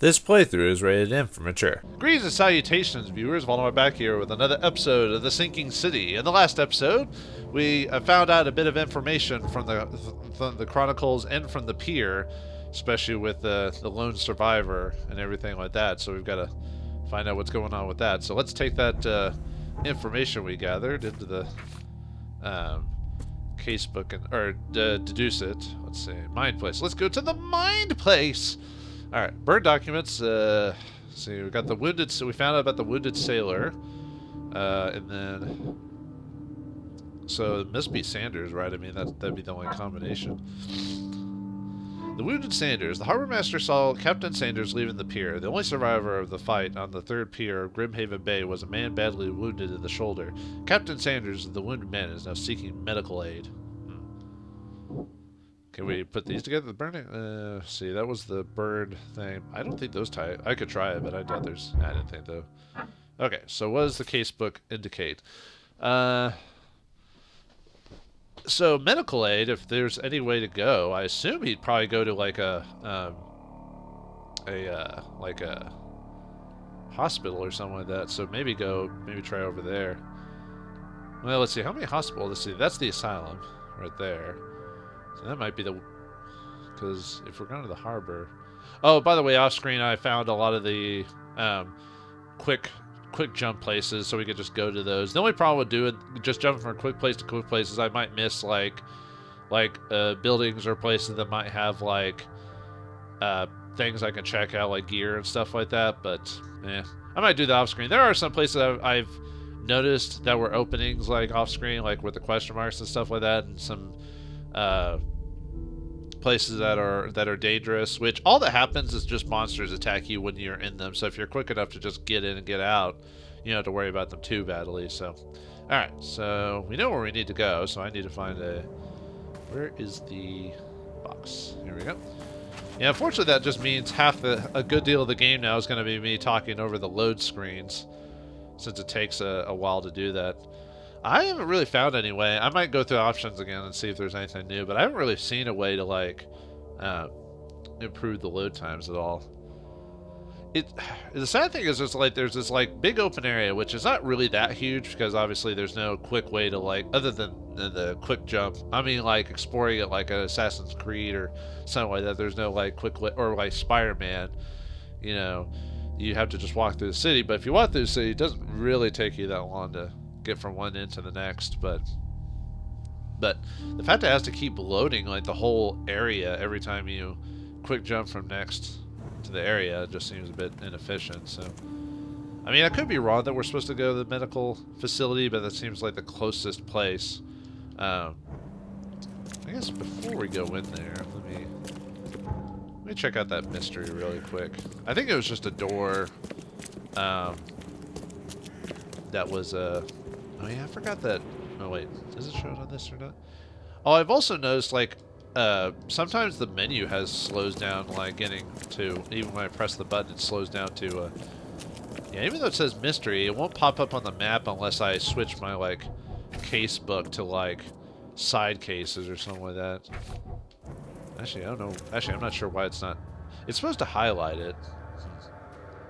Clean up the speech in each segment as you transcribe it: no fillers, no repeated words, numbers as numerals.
This playthrough is rated M for mature. Greetings and salutations, viewers. Vauldemare back here with another episode of The Sinking City. In the last episode, we found out a bit of information from the chronicles and from the pier, especially with the lone survivor and everything like that. So we've got to find out what's going on with that. So let's take that information we gathered into the casebook and deduce it. Let's see, mind place. Let's go to the mind place. All right, bird documents. See, we got the wounded. So we found out about the wounded sailor, and then so it must be Sanders, right? I mean, that'd be the only combination. The wounded Sanders. The harbor master saw Captain Sanders leaving the pier. The only survivor of the fight on the third pier of Grimhaven Bay was a man badly wounded in the shoulder. Captain Sanders, the wounded man, is now seeking medical aid. Can we put these together? The burning? See, that was the bird thing. I don't think those tie. I could try it, but I doubt there's. I didn't think though. Okay, so what does the casebook indicate? So medical aid. If there's any way to go, I assume he'd probably go to like a hospital or something like that. So maybe try over there. Well, let's see. How many hospitals? Let's see. That's the asylum right there. So that might be the, because if we're going to the harbor. Oh, by the way, off screen I found a lot of the quick jump places, so we could just go to those. The only problem with doing just jumping from quick place to quick place is I might miss like buildings or places that might have like things I can check out, like gear and stuff like that. But I might do that off screen. There are some places I've noticed that were openings like off screen, like with the question marks and stuff like that, and some places that are dangerous, which all that happens is just monsters attack you when you're in them. So if you're quick enough to just get in and get out, you don't have to worry about them too badly. So alright, so we know where we need to go, so I need to find where is the box? Here we go. Yeah, unfortunately that just means a good deal of the game now is going to be me talking over the load screens, since it takes a while to do that. I haven't really found any way. I might go through options again and see if there's anything new, but I haven't really seen a way to like improve the load times at all. The sad thing is there's this like big open area, which is not really that huge because obviously there's no quick way to like, other than the quick jump. I mean, like exploring it like an Assassin's Creed or something like that. There's no like quick way, or like Spider-Man, you know, you have to just walk through the city. But if you walk through the city, it doesn't really take you that long to get from one end to the next. But the fact that it has to keep loading like the whole area every time you quick jump from next to the area just seems a bit inefficient. So I mean, I could be wrong that we're supposed to go to the medical facility, but that seems like the closest place. I guess before we go in there, let me check out that mystery really quick. I think it was just a door that was oh yeah, I forgot that. Oh wait, does it show it on this or not? Oh, I've also noticed like sometimes the menu slows down, like getting to, even when I press the button it slows down to yeah, even though it says mystery, it won't pop up on the map unless I switch my like case book to like side cases or something like that. Actually, I don't know. Actually, I'm not sure why it's not. It's supposed to highlight it.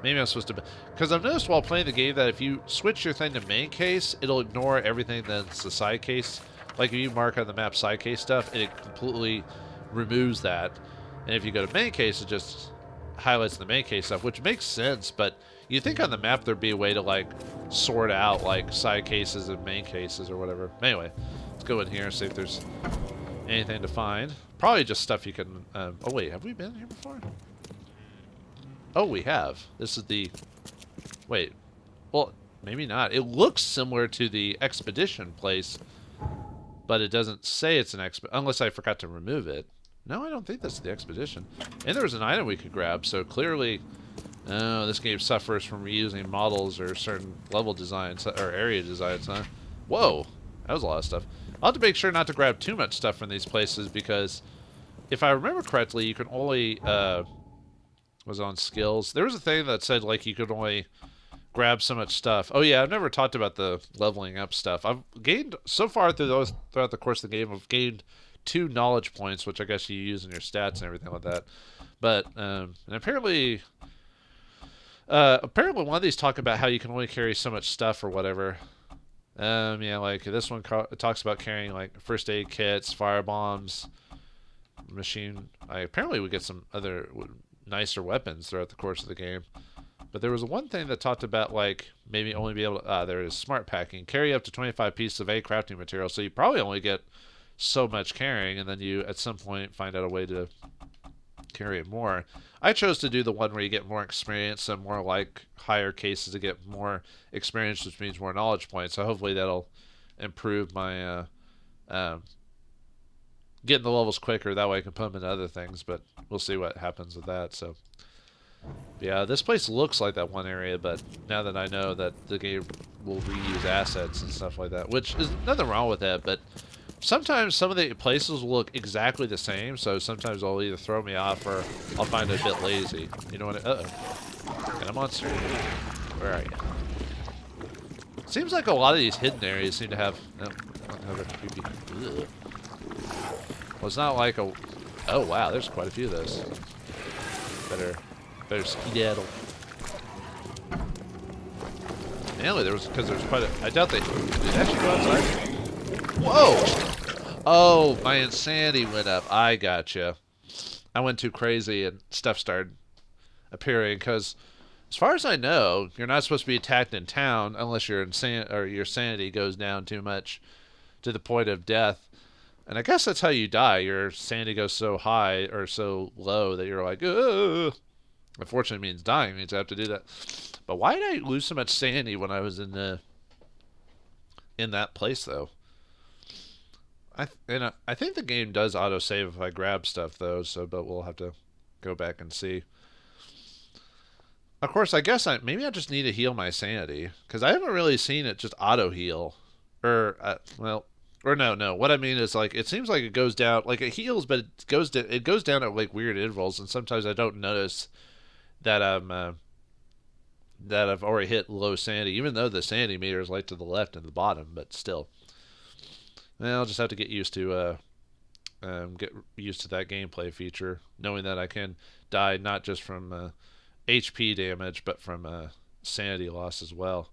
Maybe I'm supposed to, because I've noticed while playing the game that if you switch your thing to main case, it'll ignore everything that's the side case. Like if you mark on the map side case stuff, it completely removes that. And if you go to main case, it just highlights the main case stuff, which makes sense. But you think on the map there'd be a way to like sort out like side cases and main cases or whatever. Anyway, let's go in here and see if there's anything to find. Probably just stuff you can. Oh wait, have we been here before? Oh, we have. This is the... Wait. Well, maybe not. It looks similar to the expedition place, but it doesn't say it's an expedition, unless I forgot to remove it. No, I don't think that's the expedition. And there was an item we could grab, so clearly this game suffers from reusing models or certain level designs, or area designs, huh? Whoa! That was a lot of stuff. I'll have to make sure not to grab too much stuff from these places, because if I remember correctly, you can only... was on skills. There was a thing that said like you could only grab so much stuff. Oh yeah, I've never talked about the leveling up stuff. I've gained so far throughout the course of the game. I've gained 2 knowledge points, which I guess you use in your stats and everything like that. But and apparently Apparently one of these talk about how you can only carry so much stuff or whatever. Yeah, like this one talks about carrying like first aid kits, fire bombs, machine. Apparently we get some other nicer weapons throughout the course of the game. But there was one thing that talked about like maybe only be able to. There is smart packing. Carry up to 25 pieces of A crafting material. So you probably only get so much carrying, and then you at some point find out a way to carry it more. I chose to do the one where you get more experience and more like higher cases to get more experience, which means more knowledge points. So hopefully that'll improve my getting the levels quicker. That way I can put them into other things, but we'll see what happens with that. So yeah, this place looks like that one area, but now that I know that the game will reuse assets and stuff like that, which is nothing wrong with that, but sometimes some of the places will look exactly the same, so sometimes they'll either throw me off or I'll find it a bit lazy. You know what? Uh-oh. Got a monster. Where are you? Seems like a lot of these hidden areas seem to have... No, have a creepy... Ugh. Well, it's not like a... Oh, wow, there's quite a few of those. Better skedaddle. Mainly there was... Because there's quite a... I doubt they... Did they actually go outside? Whoa! Oh, my insanity went up. I gotcha. I went too crazy and stuff started appearing because, as far as I know, you're not supposed to be attacked in town unless you're insane or your sanity goes down too much to the point of death. And I guess that's how you die. Your sanity goes so high or so low that you're like, ugh. Unfortunately, means dying means I have to do that. But why did I lose so much sanity when I was in that place though? I think the game does autosave if I grab stuff though, so but we'll have to go back and see. Of course, I guess maybe I just need to heal my sanity because I haven't really seen it just auto heal, or no. What I mean is like it seems like it goes down, like it heals, but it goes down at like weird intervals, and sometimes I don't notice that that I've already hit low sanity, even though the sanity meter is like to the left and the bottom, but still. Well, I'll just have to get used to that gameplay feature, knowing that I can die not just from HP damage, but from sanity loss as well.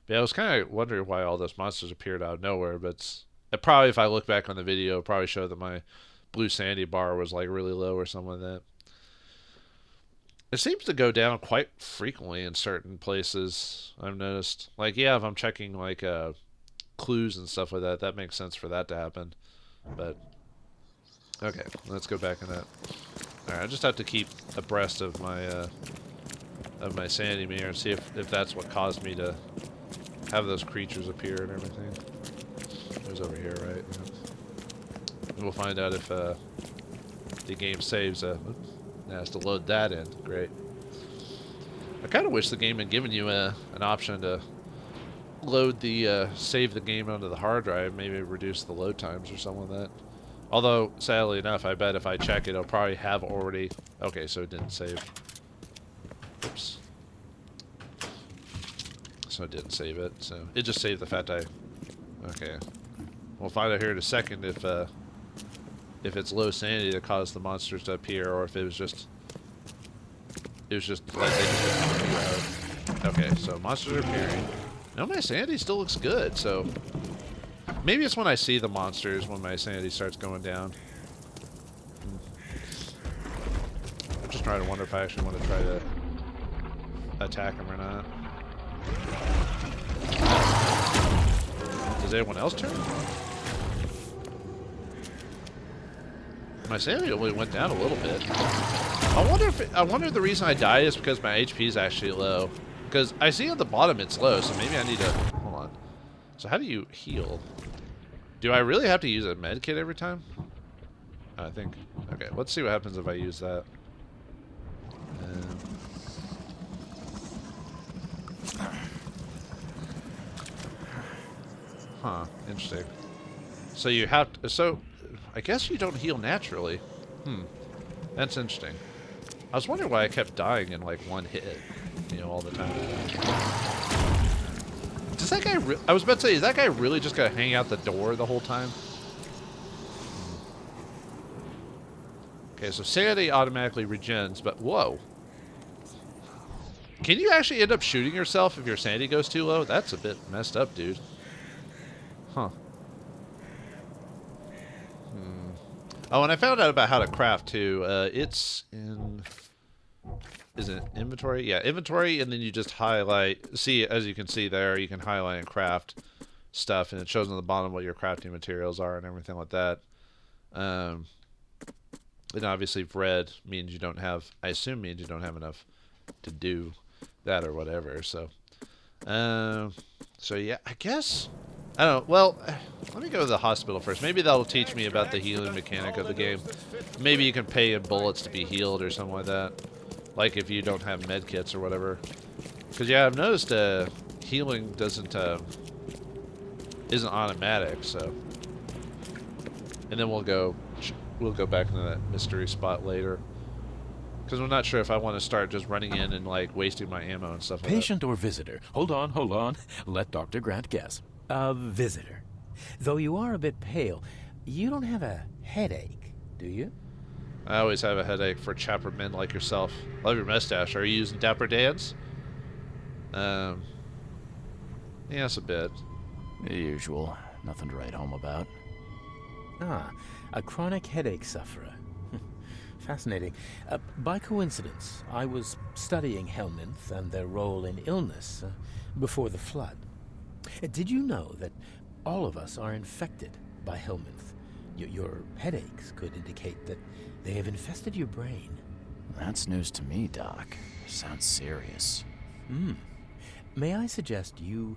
But yeah, I was kind of wondering why all those monsters appeared out of nowhere, but it probably, if I look back on the video, it'll probably show that my blue sanity bar was like really low or something like that. It seems to go down quite frequently in certain places, I've noticed. Like, yeah, if I'm checking like clues and stuff like that, that makes sense for that to happen. But okay, let's go back in that. All right, I just have to keep abreast of my sanity meter and see if that's what caused me to have those creatures appear and everything. It was over here, right? Yeah. We'll find out if the game saves. It has to load that in. Great. I kind of wish the game had given you an option to load the save the game onto the hard drive, maybe reduce the load times or something like that. Although sadly enough, I bet if I check it, it'll probably have already. Okay, so it didn't save. Oops. So it didn't save it. So it just saved the fact I. Okay. We'll find out here in a second if it's low sanity that caused the monsters to appear, or if it was just like they just didn't appear. Okay, so monsters are appearing. No, my sanity still looks good, so maybe it's when I see the monsters when my sanity starts going down. I'm just trying to wonder if I actually want to try to attack them or not. Does anyone else turn? My sanity only went down a little bit. I wonder if the reason I died is because my HP is actually low. Because I see at the bottom it's low, so maybe I need to... Hold on. So how do you heal? Do I really have to use a med kit every time? I think... Okay, let's see what happens if I use that. Huh, interesting. So you have to... So, I guess you don't heal naturally. That's interesting. I was wondering why I kept dying in like one hit. You know, all the time. Does that guy... I was about to say, is that guy really just gonna hang out the door the whole time? Okay, so sanity automatically regens, but whoa. Can you actually end up shooting yourself if your sanity goes too low? That's a bit messed up, dude. Huh. Oh, and I found out about how to craft, too. It's in... Is it inventory? Yeah, inventory, and then you just highlight... See, as you can see there, you can highlight and craft stuff, and it shows on the bottom what your crafting materials are and everything like that. And obviously red means you don't have... I assume means you don't have enough to do that or whatever, so... So yeah, I guess... I don't know. Well, let me go to the hospital first. Maybe that'll teach me about the healing mechanic of the game. Maybe you can pay in bullets to be healed or something like that. Like if you don't have med kits or whatever. Because yeah, I've noticed healing isn't automatic. So, and then we'll go back into that mystery spot later. Because I'm not sure if I want to start just running in and like wasting my ammo and stuff like that. Patient or visitor? Hold on. Let Dr. Grant guess. A visitor. Though you are a bit pale, you don't have a headache, do you? I always have a headache for chapper men like yourself. Love your mustache. Are you using Dapper Dan's? Yes, a bit. The usual. Nothing to write home about. Ah, a chronic headache sufferer. Fascinating. By coincidence, I was studying helminths and their role in illness before the flood. Did you know that all of us are infected by helminth? Your headaches could indicate that they have infested your brain. That's news to me, Doc. Sounds serious. May I suggest you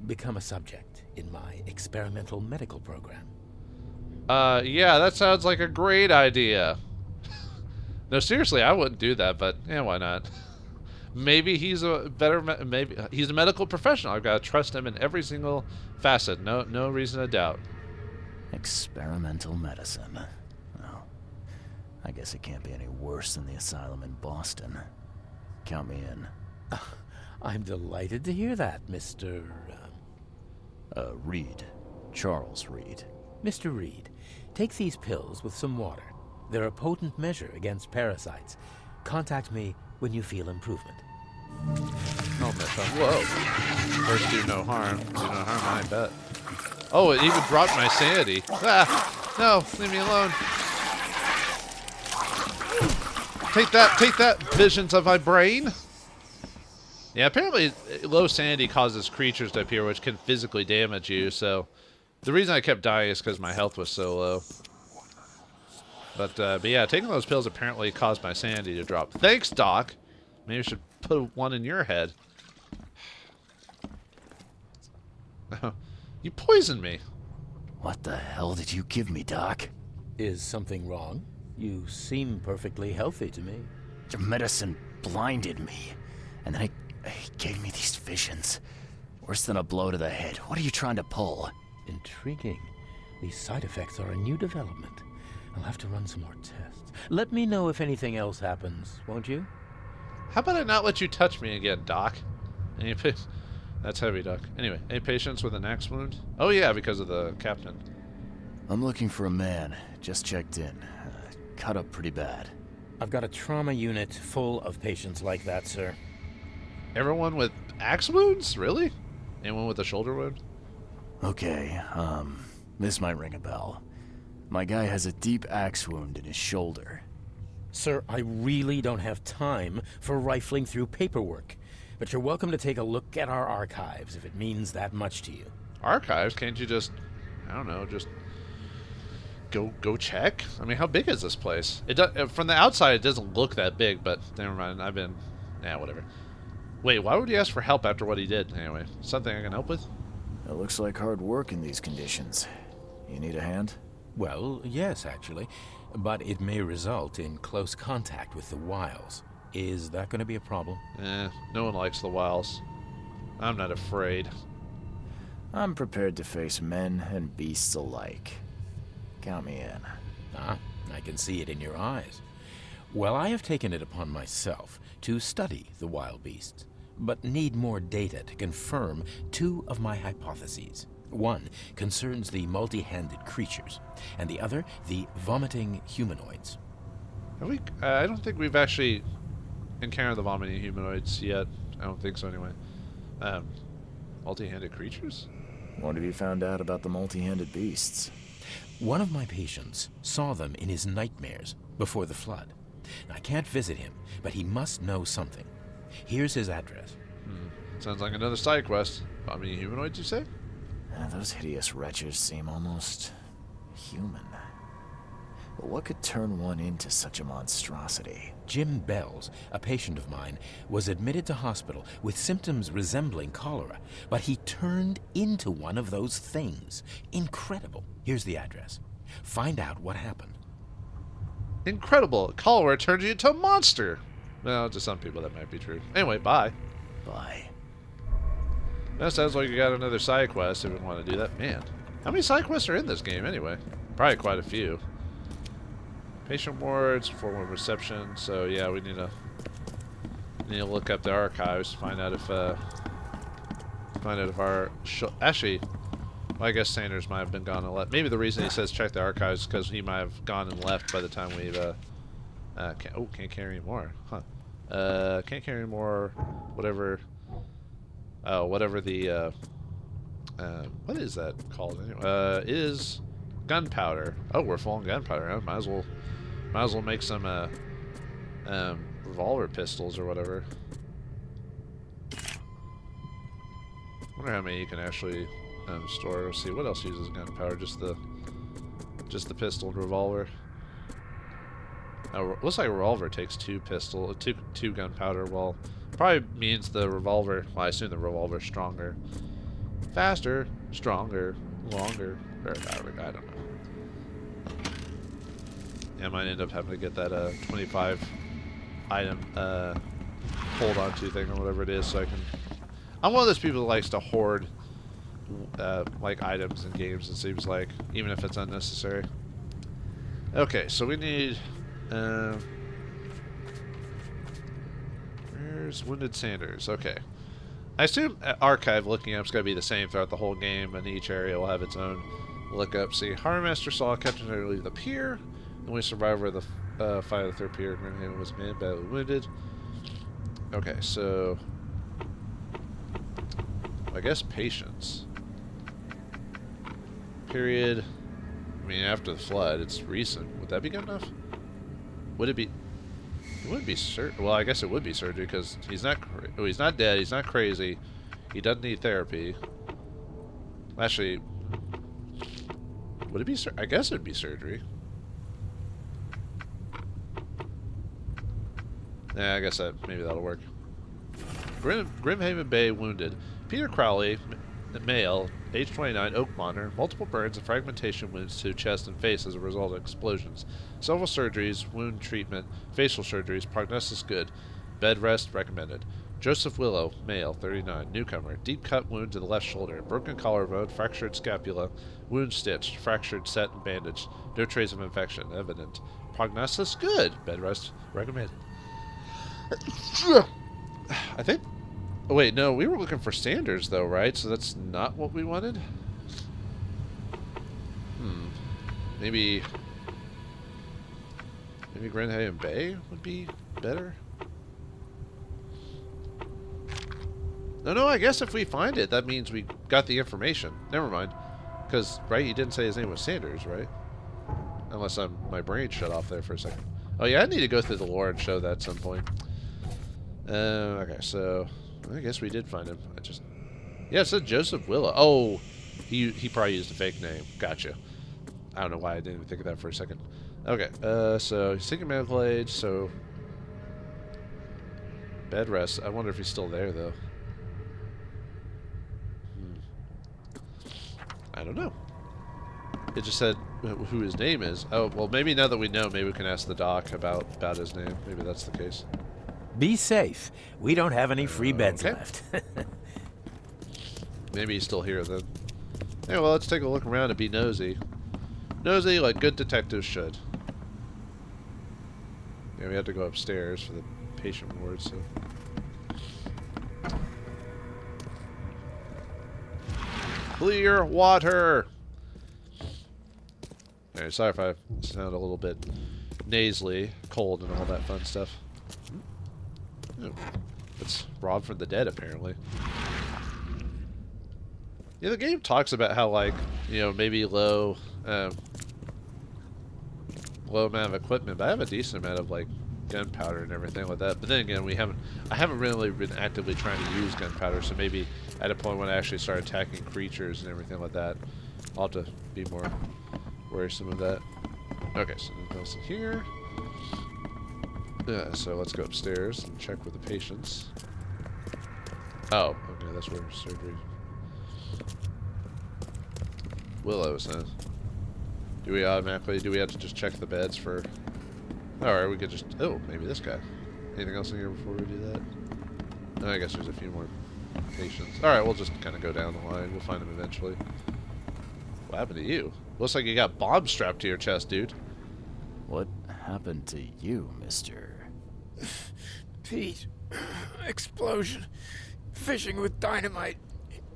become a subject in my experimental medical program? Yeah, that sounds like a great idea. No, seriously, I wouldn't do that, but yeah, why not? Maybe he's maybe he's a medical professional. I've got to trust him in every single facet. No reason to doubt. Experimental medicine. Well, I guess it can't be any worse than the asylum in Boston. Count me in. I'm delighted to hear that, Mr. Reed. Charles Reed. Mr. Reed, take these pills with some water. They're a potent measure against parasites. Contact me when you feel improvement. Oh, whoa. First do no harm. Do no harm, I bet. Oh, it even dropped my sanity. Ah! No, leave me alone. Take that, visions of my brain. Yeah, apparently low sanity causes creatures to appear which can physically damage you, so... The reason I kept dying is because my health was so low. But yeah, taking those pills apparently caused my sanity to drop. Thanks, Doc. Maybe I should put one in your head. You poisoned me. What the hell did you give me, Doc? Is something wrong? You seem perfectly healthy to me. Your medicine blinded me. And then it gave me these visions. Worse than a blow to the head. What are you trying to pull? Intriguing. These side effects are a new development. I'll have to run some more tests. Let me know if anything else happens, won't you? How about I not let you touch me again, Doc? That's heavy, Doc. Anyway, any patients with an axe wound? Oh yeah, because of the captain. I'm looking for a man. Just checked in. Cut up pretty bad. I've got a trauma unit full of patients like that, sir. Everyone with axe wounds? Really? Anyone with a shoulder wound? Okay, this might ring a bell. My guy has a deep axe wound in his shoulder. Sir, I really don't have time for rifling through paperwork. But you're welcome to take a look at our archives if it means that much to you. Archives? Can't you just, I don't know, just go check? I mean, how big is this place? From the outside, it doesn't look that big, but never mind. Whatever. Wait, why would he ask for help after what he did? Anyway, something I can help with? It looks like hard work in these conditions. You need a hand? Well, yes, actually. But it may result in close contact with the wiles. Is that going to be a problem? No one likes the wiles. I'm not afraid. I'm prepared to face men and beasts alike. Count me in. Ah, I can see it in your eyes. Well, I have taken it upon myself to study the wild beasts, but need more data to confirm two of my hypotheses. One concerns the multi-handed creatures, and the other, the vomiting humanoids. I don't think we've actually encountered the vomiting humanoids yet. I don't think so anyway. Multi-handed creatures? What have you found out about the multi-handed beasts? One of my patients saw them in his nightmares before the flood. I can't visit him, but he must know something. Here's his address. Sounds like another side quest. Vomiting humanoids, you say? Those hideous wretches seem almost human. But what could turn one into such a monstrosity? Jim Bells, a patient of mine, was admitted to hospital with symptoms resembling cholera, but he turned into one of those things. Incredible. Here's the address. Find out what happened. Incredible. Cholera turned you into a monster. Well, to some people that might be true. Anyway, bye. Bye. That sounds like you got another side quest if you want to do that. Man, how many side quests are in this game anyway? Probably quite a few. Patient wards, formal reception. So yeah, we need to look up the archives, find out if our actually. Well, I guess Sanders might have been gone and left. Maybe the reason he says check the archives is because he might have gone and left by the time we've can't carry anymore. Huh. Can't carry more. Whatever. Oh, whatever the what is that called anyway? Is gunpowder. Oh, we're full on gunpowder. Huh? Might as well make some revolver pistols or whatever. Wonder how many you can actually store. Let's see what else uses gunpowder. Just the pistol and revolver. Oh, looks like a revolver takes two gunpowder. Well, probably means the revolver. Well, I assume the revolver's stronger, faster, stronger, longer. Or, I don't know. Yeah, I might end up having to get that 25 item hold on to thing or whatever it is, so I can. I'm one of those people that likes to hoard like items in games. It seems like, even if it's unnecessary. Okay, so we need. Where's Wounded Sanders? Okay. I assume archive looking up is going to be the same throughout the whole game, and each area will have its own lookup. See, Harvester saw Captain Hunter leave the pier. The only survivor of the fight of the third pier was a man badly wounded. Okay, so I guess patience. Period. I mean, after the flood, it's recent. Would that be good enough? Would it be? It would be surgery. Well, I guess it would be surgery because he's not. He's not dead. He's not crazy. He doesn't need therapy. Actually, would it be? I guess it'd be surgery. Yeah, I guess maybe that'll work. Grimhaven Bay wounded. Peter Crowley, male, age 29, Oakmont, multiple burns and fragmentation wounds to chest and face as a result of explosions. Several surgeries, wound treatment, facial surgeries, prognosis good. Bed rest recommended. Joseph Willow, male, 39, newcomer, deep cut wound to the left shoulder, broken collarbone, fractured scapula, wound stitched, fractured set and bandaged. No trace of infection evident. Prognosis good. Bed rest recommended. I think. Oh, wait, no, we were looking for Sanders, though, right? So that's not what we wanted? Maybe Grenhaven Bay would be better? No, I guess if we find it, that means we got the information. Never mind. Because, right, you didn't say his name was Sanders, right? Unless my brain shut off there for a second. Oh, yeah, I need to go through the lore and show that at some point. Okay, so I guess we did find him. Yeah, it said Joseph Willow. Oh, he probably used a fake name. Gotcha. I don't know why I didn't even think of that for a second. Okay, so he's taking medical aid, so bed rest. I wonder if he's still there, though. I don't know. It just said who his name is. Oh, well, maybe now that we know, maybe we can ask the doc about his name. Maybe that's the case. Be safe. We don't have any free beds okay. left. Maybe he's still here, then. Yeah, well, let's take a look around and be nosy. Nosy like good detectives should. Yeah, we have to go upstairs for the patient ward, so... Clear water! Alright, sorry if I sound a little bit nasally, cold, and all that fun stuff. Oh, it's robbed from the dead, apparently. Yeah, the game talks about how, like, you know, maybe low amount of equipment, but I have a decent amount of, like, gunpowder and everything like that. But then again, I haven't really been actively trying to use gunpowder, so maybe at a point when I actually start attacking creatures and everything like that, I'll have to be more worrisome of that. Okay, so nothing else in here. Yeah, so let's go upstairs and check with the patients. Oh, okay, that's where surgery. Willow's, huh? Do we have to just check the beds for... Alright, we could just... Oh, maybe this guy. Anything else in here before we do that? Oh, I guess there's a few more patients. Alright, we'll just kind of go down the line. We'll find them eventually. What happened to you? Looks like you got bombs strapped to your chest, dude. What happened to you, mister? Pete. Explosion. Fishing with dynamite.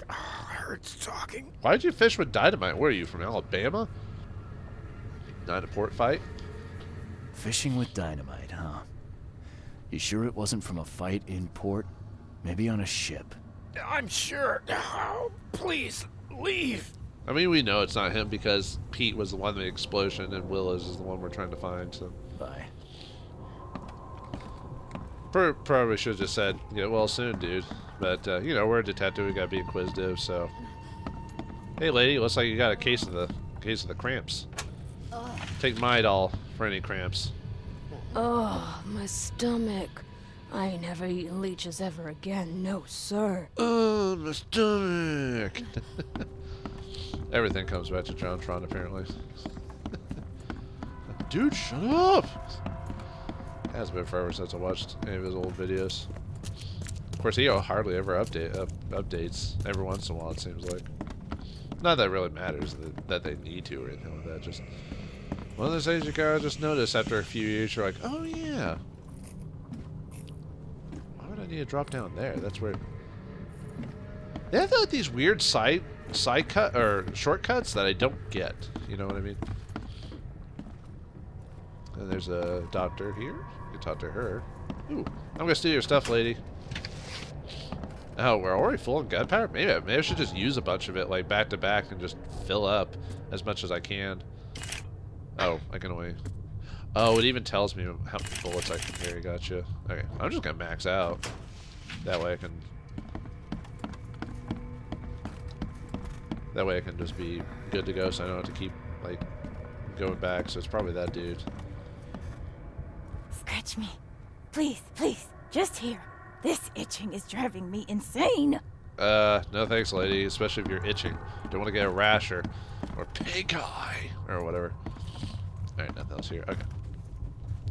Hurts talking. Why'd you fish with dynamite? Where are you, from Alabama? Not a port fight? Fishing with dynamite, huh? You sure it wasn't from a fight in port? Maybe on a ship? I'm sure. Oh, please, leave. I mean, we know it's not him because Pete was the one with the explosion and Willows is the one we're trying to find, so... Bye. Probably should have just said, yeah, well, soon, dude. But, you know, we're a detective, we gotta be inquisitive, so... Hey, lady, looks like you got a case of the cramps. Take my doll for any cramps. Oh, my stomach. I ain't never eaten leeches ever again, no sir. Oh, my stomach! Everything comes back to John Tron, apparently. Dude, shut up! It has been forever since I watched any of his old videos. Of course, he hardly ever updates. Every once in a while, it seems like. Not that it really matters that they need to or anything like that. Just one of those things you gotta just notice after a few years. You're like, oh yeah. Why would I need to drop down there? That's where. They have like these weird side cut or shortcuts that I don't get. You know what I mean? And there's a doctor here. You can talk to her. Ooh, I'm gonna steal your stuff, lady. Oh, we're already full of gunpowder? Maybe I should just use a bunch of it, like, back to back and just fill up as much as I can. Oh, I can only... Oh, it even tells me how many bullets I can carry. Gotcha. Okay, I'm just gonna max out. That way I can... That way I can just be good to go, so I don't have to keep, like, going back. So it's probably that dude. Scratch me. Please, please. Just here. This itching is driving me insane. No thanks, lady. Especially if you're itching. Don't want to get a rash or pink eye or whatever. Alright, nothing else here. Okay.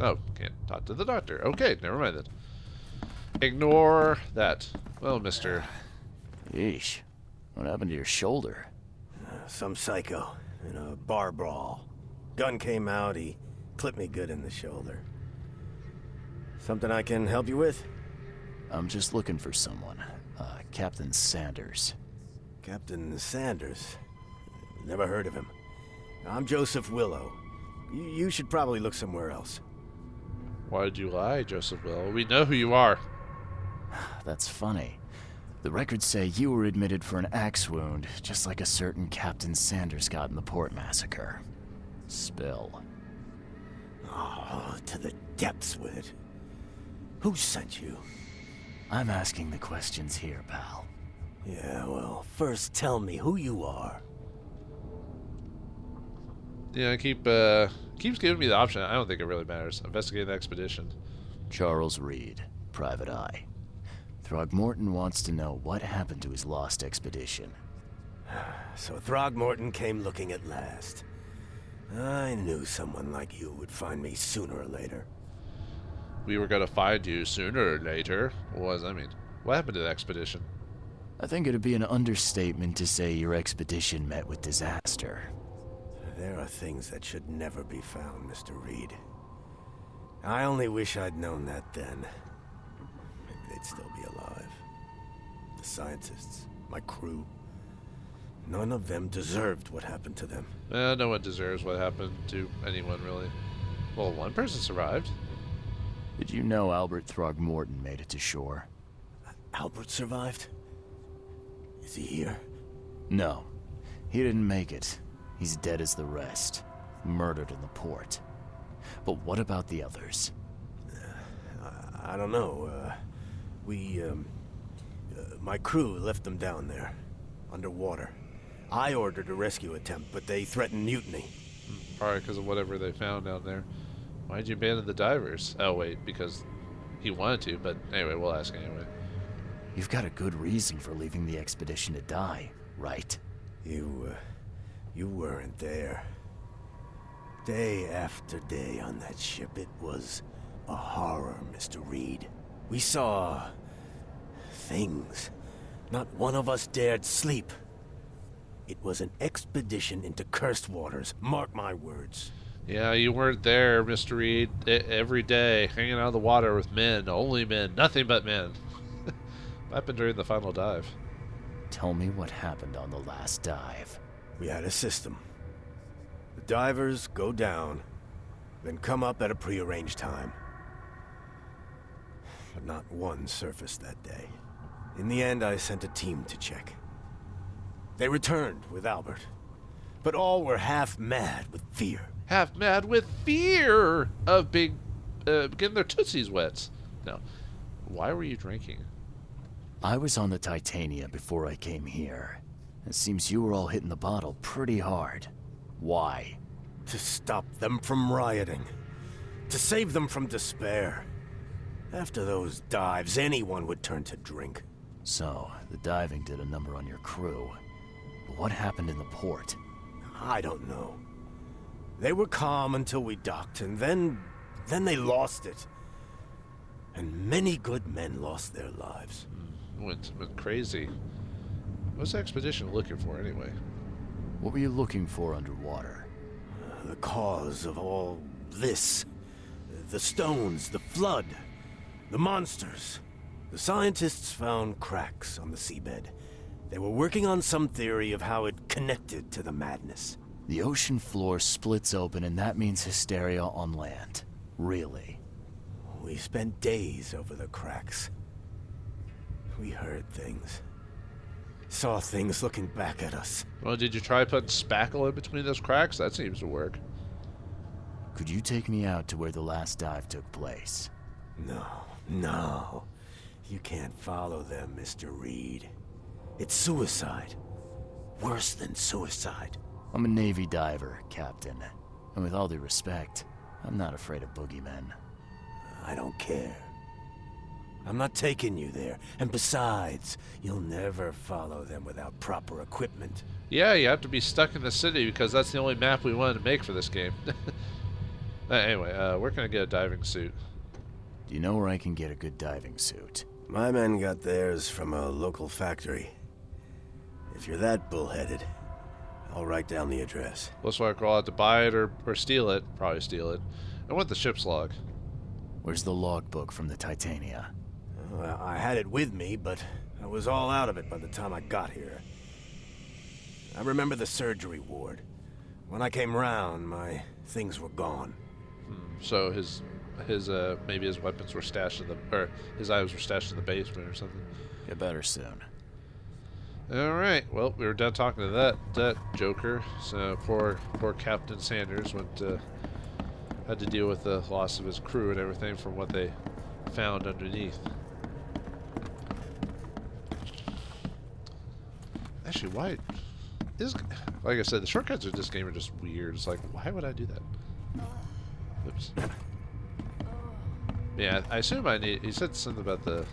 Oh, can't talk to the doctor. Okay, never mind then. Ignore that. Well, mister. Yeesh. What happened to your shoulder? Some psycho in a bar brawl. Gun came out, he clipped me good in the shoulder. Something I can help you with? I'm just looking for someone. Captain Sanders. Captain Sanders? Never heard of him. I'm Joseph Willow. You should probably look somewhere else. Why did you lie, Joseph Will? We know who you are. That's funny. The records say you were admitted for an axe wound, just like a certain Captain Sanders got in the port massacre. Spill. Oh, to the depths with it. Who sent you? I'm asking the questions here, pal. Yeah, well, first tell me who you are. Yeah, keeps giving me the option. I don't think it really matters. Investigate the expedition. Charles Reed, Private Eye. Throgmorton wants to know what happened to his lost expedition. So Throgmorton came looking at last. I knew someone like you would find me sooner or later. We were gonna find you sooner or later. What does that mean? What happened to the expedition? I think it'd be an understatement to say your expedition met with disaster. There are things that should never be found, Mr. Reed. I only wish I'd known that then. Maybe they'd still be alive. The scientists, my crew. None of them deserved what happened to them. No one deserves what happened to anyone, really. Well, one person survived. Did you know Albert Throgmorton made it to shore? Albert survived? Is he here? No. He didn't make it. He's dead as the rest. Murdered in the port. But what about the others? I don't know. My crew left them down there, underwater. I ordered a rescue attempt, but they threatened mutiny. Probably because of whatever they found down there. Why'd you abandon the divers? Oh, wait, because he wanted to, but anyway, we'll ask anyway. You've got a good reason for leaving the expedition to die, right? You weren't there. Day after day on that ship, it was a horror, Mr. Reed. We saw things. Not one of us dared sleep. It was an expedition into cursed waters, mark my words. Yeah, you weren't there, Mr. Reed. Every day, hanging out in the water with men, only men, nothing but men. What happened during the final dive? Tell me what happened on the last dive. We had a system. The divers go down, then come up at a prearranged time. But not one surfaced that day. In the end, I sent a team to check. They returned with Albert, but all were half mad with fear. Half mad with fear of getting their tootsies wet. No. Why were you drinking? I was on the Titania before I came here. It seems you were all hitting the bottle pretty hard. Why? To stop them from rioting. To save them from despair. After those dives, anyone would turn to drink. So, the diving did a number on your crew. But what happened in the port? I don't know. They were calm until we docked, and then they lost it. And many good men lost their lives. Went crazy. What's the expedition looking for, anyway? What were you looking for underwater? The cause of all this. The stones, the flood, the monsters. The scientists found cracks on the seabed. They were working on some theory of how it connected to the madness. The ocean floor splits open and that means hysteria on land. Really? We spent days over the cracks. We heard things. Saw things looking back at us. Well, did you try putting spackle in between those cracks? That seems to work. Could you take me out to where the last dive took place? No. You can't follow them, Mr. Reed. It's suicide. Worse than suicide. I'm a Navy diver, Captain. And with all due respect, I'm not afraid of boogeymen. I don't care. I'm not taking you there. And besides, you'll never follow them without proper equipment. Yeah, you have to be stuck in the city because that's the only map we wanted to make for this game. Anyway, where can I get a diving suit? Do you know where I can get a good diving suit? My men got theirs from a local factory. If you're that bullheaded, I'll write down the address. Looks like I'll have to buy it or steal it. Probably steal it. I want the ship's log. Where's the logbook from the Titania? Well, I had it with me, but I was all out of it by the time I got here. I remember the surgery ward. When I came round, my things were gone. So maybe his weapons were stashed in or his items were stashed in the basement or something. Get better soon. All right. Well, we were done talking to that joker. So poor Captain Sanders had to deal with the loss of his crew and everything from what they found underneath. Actually, why like I said, the shortcuts of this game are just weird. It's like, why would I do that? Oops. Yeah, I assume I need. He said something about the.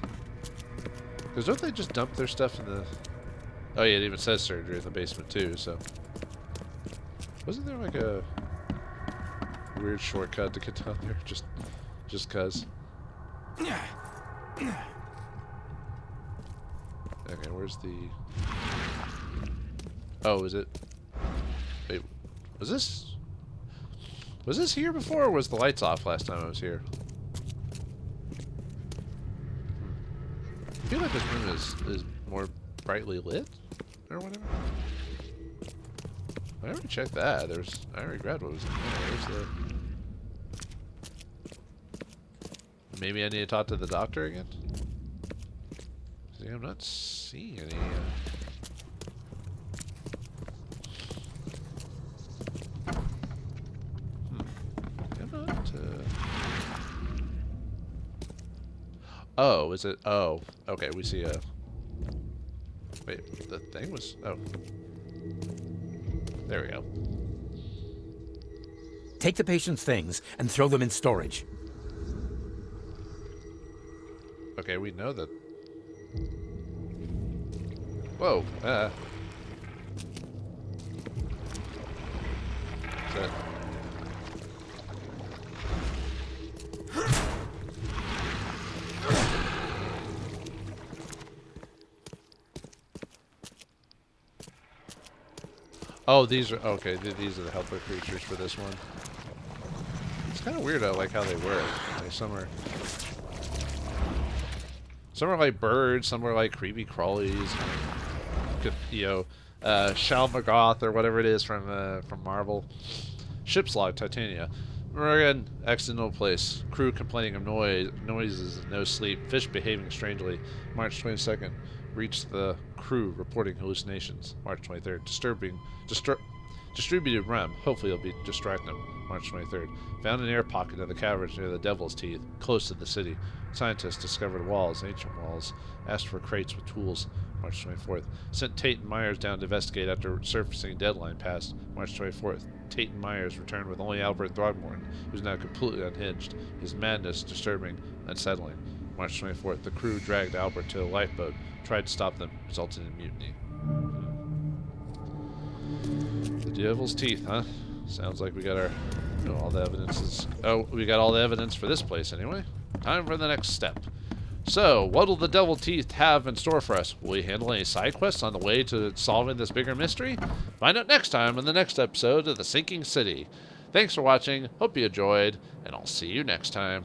Because don't they just dump their stuff in the? Oh yeah, it even says surgery in the basement too. So wasn't there like a weird shortcut to get down there? Just cause. Okay, where's the? Oh, is it? Wait, was this here before, or was the lights off last time I was here? I feel like this room is more brightly lit, or whatever. I already checked that. I already grabbed what was in there. Where's the? maybe I need to talk to the doctor again? See, I'm not seeing any. I'm not. Oh, is it? Oh, okay. We see a. Wait, the thing was. Oh. There we go. Take the patient's things and throw them in storage. Okay, we know that. Whoa. Is that... Oh, these are okay. These are the helper creatures for this one. It's kind of weird. I like how they work. Like some are like birds. Some are like creepy crawlies. You know, Shalmagoth or whatever it is from Marvel. Ship's log, Titania. Morgan, accidental place. Crew complaining of noises and no sleep. Fish behaving strangely. March 22nd. Reached the crew reporting hallucinations. March 23rd. Distributed REM. Hopefully it'll be distract them. March 23rd. Found an air pocket of the caverns near the Devil's Teeth, close to the city. Scientists discovered walls, ancient walls. Asked for crates with tools. March 24th. Sent Tate and Myers down to investigate after surfacing deadline passed. March 24th. Tate and Myers returned with only Albert Throgmorton, who's now completely unhinged. His madness disturbing, unsettling. March 24th. The crew dragged Albert to a lifeboat. Tried to stop them. Resulted in mutiny. The Devil's Teeth, huh? Sounds like we got our... Oh, all the evidence is... Oh, we got all the evidence for this place anyway. Time for the next step. So, what will the Devil's Teeth have in store for us? Will we handle any side quests on the way to solving this bigger mystery? Find out next time in the next episode of The Sinking City. Thanks for watching, hope you enjoyed, and I'll see you next time.